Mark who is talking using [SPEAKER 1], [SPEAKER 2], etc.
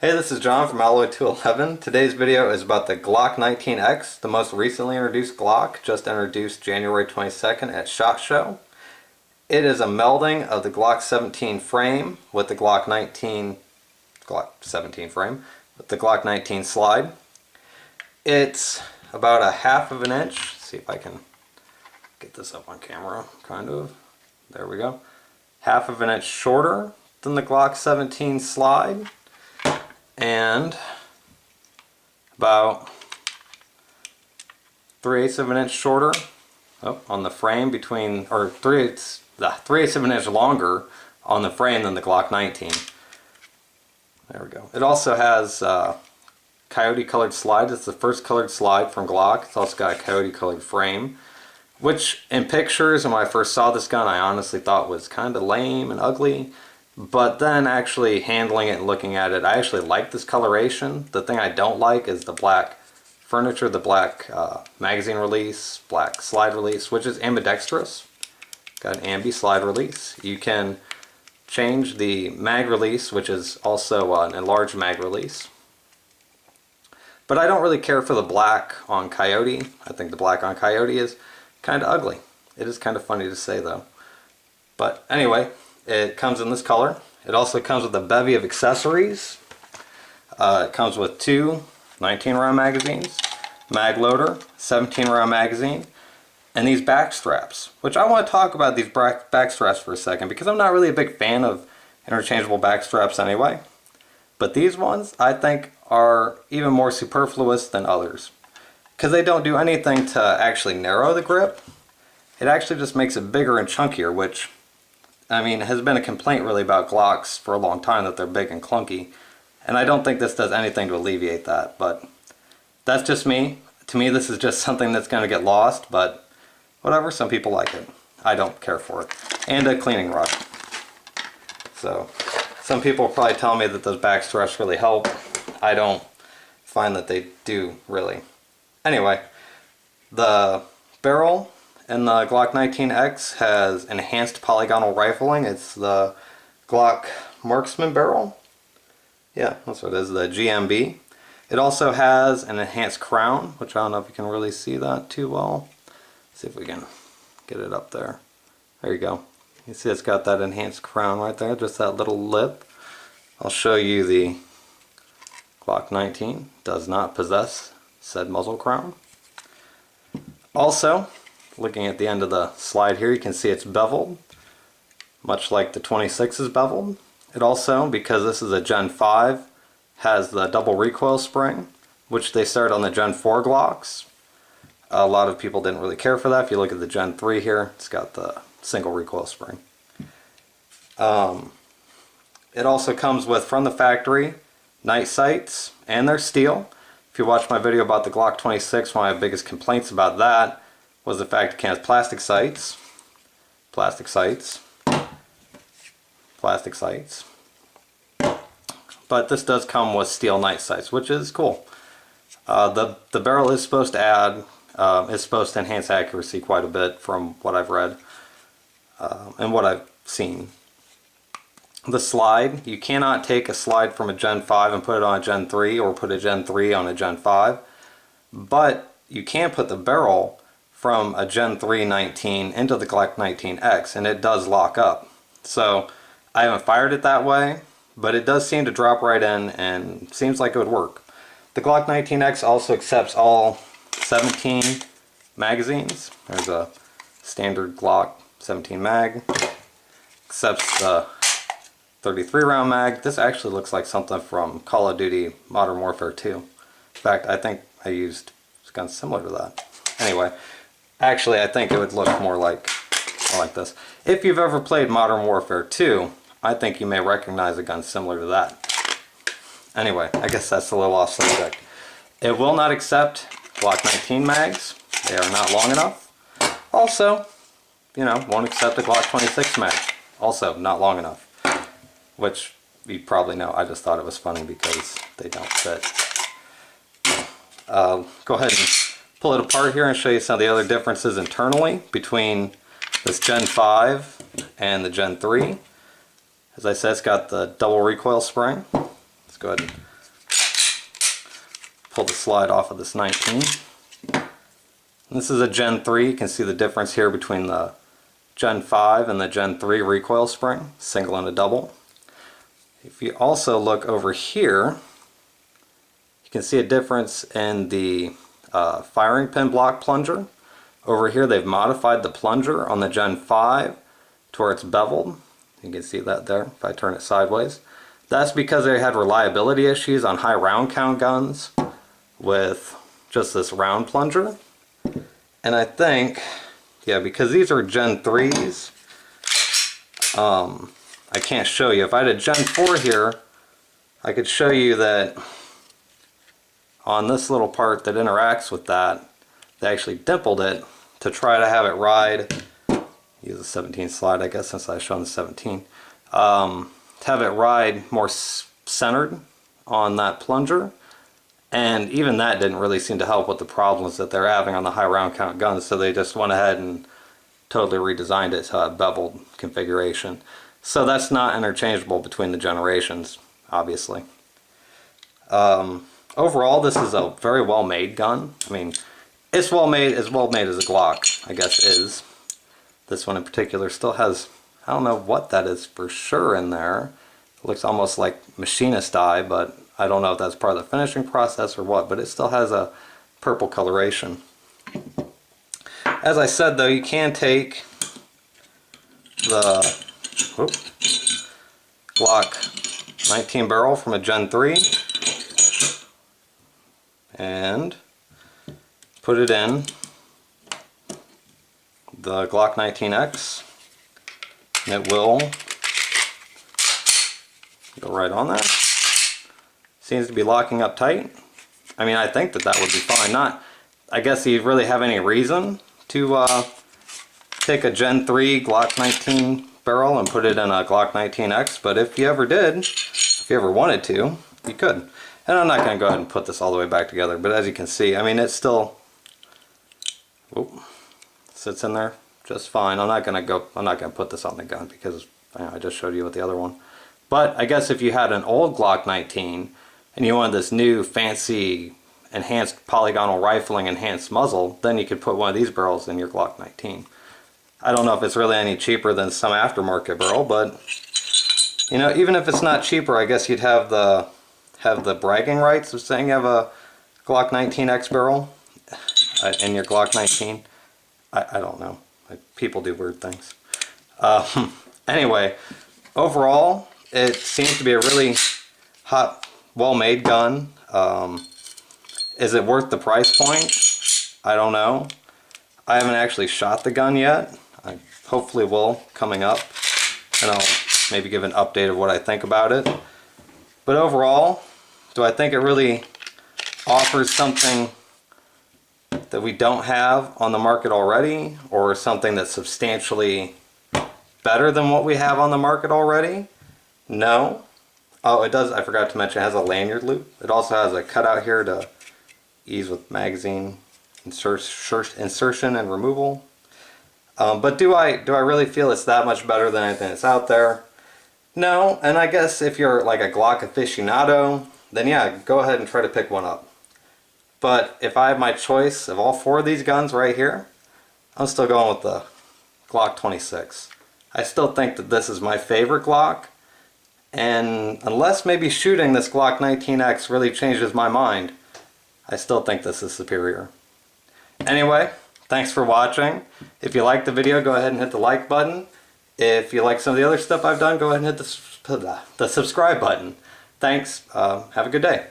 [SPEAKER 1] Hey, this is John from Alloy 211. Today's video is about the Glock 19X, the most recently introduced Glock, just introduced January 22nd at SHOT Show. It is a melding of the Glock 17 frame with the Glock 19 slide. It's about a half of an inch. Let's see if I can get this up on camera, kind of. There we go. Half of an inch shorter than the Glock 17 slide, and about 3/8 of an inch shorter on the frame between, or 3/8 of an inch longer on the frame than the Glock 19. There we go. It also has coyote colored slides. It's the first colored slide from Glock. It's also got a coyote colored frame, which in pictures and when I first saw this gun I honestly thought was kind of lame and ugly. But then actually handling it and looking at it, I actually like this coloration. The thing I don't like is the black furniture, the black magazine release, black slide release, which is ambidextrous. Got an ambi slide release. You can change the mag release, which is also an enlarged mag release. But I don't really care for the black on coyote. I think the black on coyote is kind of ugly. It is kind of funny to say though. But anyway, it comes in this color. It also comes with a bevy of accessories. It comes with two 19 round magazines, mag loader, 17 round magazine, and these back straps, which I want to talk about these back straps for a second because I'm not really a big fan of interchangeable back straps anyway. But these ones I think are even more superfluous than others because they don't do anything to actually narrow the grip. It actually just makes it bigger and chunkier, which I mean, has been a complaint really about Glocks for a long time that they're big and clunky, and I don't think this does anything to alleviate that, but that's just me. To me, this is just something that's going to get lost, but whatever, some people like it. I don't care for it. And a cleaning rod. So, some people will probably tell me that those back straps really help. I don't find that they do, really. Anyway, the barrel and the Glock 19X has enhanced polygonal rifling. It's the Glock Marksman barrel. Yeah, that's what it is, the GMB. It also has an enhanced crown, which I don't know if you can really see that too well. Let's see if we can get it up there. There you go. You see it's got that enhanced crown right there, just that little lip. I'll show you the Glock 19. Does not possess said muzzle crown. Also, looking at the end of the slide here, you can see it's beveled, much like the 26 is beveled. It also, because this is a Gen 5, has the double recoil spring, which they started on the Gen 4 Glocks. A lot of people didn't really care for that. If you look at the Gen 3 here, it's got the single recoil spring. It also comes with, from the factory, night sights, and they're steel. If you watch my video about the Glock 26, one of my biggest complaints about that was the fact it has plastic sights, plastic sights, plastic sights. But this does come with steel night sights, which is cool. The barrel is supposed to add, is supposed to enhance accuracy quite a bit from what I've read and what I've seen. The slide, you cannot take a slide from a Gen 5 and put it on a Gen 3 or put a Gen 3 on a Gen 5, but you can put the barrel from a Gen 3 19 into the Glock 19X, and it does lock up. So I haven't fired it that way, but it does seem to drop right in and seems like it would work. The Glock 19X also accepts all 17 magazines. There's a standard Glock 17 mag. Accepts the 33 round mag. This actually looks like something from Call of Duty Modern Warfare 2. In fact, I think I used a gun similar to that. Anyway, actually, I think it would look more like this. If you've ever played Modern Warfare 2, I think you may recognize a gun similar to that. Anyway, I guess that's a little off subject. It will not accept Glock 19 mags. They are not long enough. Also, you know, won't accept a Glock 26 mag. Also, not long enough. Which you probably know. I just thought it was funny because they don't fit. Go ahead and pull it apart here and show you some of the other differences internally between this Gen 5 and the Gen 3. As I said, it's got the double recoil spring. Let's go ahead and pull the slide off of this 19. This is a Gen 3. You can see the difference here between the Gen 5 and the Gen 3 recoil spring, single and a double. If you also look over here, you can see a difference in the firing pin block plunger. Over here they've modified the plunger on the Gen 5 to where it's beveled. You can see that there if I turn it sideways. That's because they had reliability issues on high round count guns with just this round plunger. And I think, yeah, because these are Gen 3s, I can't show you. If I had a Gen 4 here, I could show you that on this little part that interacts with that, they actually dimpled it to try to have it ride, use the 17 slide I guess since I've shown the 17, to have it ride more centered on that plunger. And even that didn't really seem to help with the problems that they're having on the high round count guns, so they just went ahead and totally redesigned it to a beveled configuration. So that's not interchangeable between the generations, obviously. Overall, this is a very well made gun. I mean, it's well made as a Glock, I guess, is. This one in particular still has, I don't know what that is for sure in there. It looks almost like machinist dye, but I don't know if that's part of the finishing process or what, but it still has a purple coloration. As I said though, you can take the Glock 19 barrel from a Gen 3 and put it in the Glock 19X, and it will go right on there. Seems to be locking up tight. I mean, I think that would be fine. I guess you really have any reason to take a Gen 3 Glock 19 barrel and put it in a Glock 19X, but if you ever did, if you ever wanted to, you could. And I'm not going to go ahead and put this all the way back together, but as you can see, I mean, it still sits in there just fine. I'm not going to put this on the gun because I just showed you with the other one. But I guess if you had an old Glock 19 and you wanted this new fancy enhanced polygonal rifling enhanced muzzle, then you could put one of these barrels in your Glock 19. I don't know if it's really any cheaper than some aftermarket barrel, but you know, even if it's not cheaper, I guess you'd have the bragging rights of saying you have a Glock 19X barrel in your Glock 19. I don't know. People do weird things. Anyway, overall, it seems to be a really hot, well-made gun. Is it worth the price point? I don't know. I haven't actually shot the gun yet. I hopefully will coming up, and I'll maybe give an update of what I think about it. But overall, do I think it really offers something that we don't have on the market already, or something that's substantially better than what we have on the market already? No. Oh, it does. I forgot to mention it has a lanyard loop. It also has a cutout here to ease with magazine insertion and removal. But do I really feel it's that much better than anything that's out there? No. And I guess if you're like a Glock aficionado, then yeah, go ahead and try to pick one up. But if I have my choice of all four of these guns right here, I'm still going with the Glock 26. I still think that this is my favorite Glock, and unless maybe shooting this Glock 19X really changes my mind, I still think this is superior. Anyway, thanks for watching. If you liked the video, go ahead and hit the like button. If you like some of the other stuff I've done, go ahead and hit the subscribe button. Thanks. Have a good day.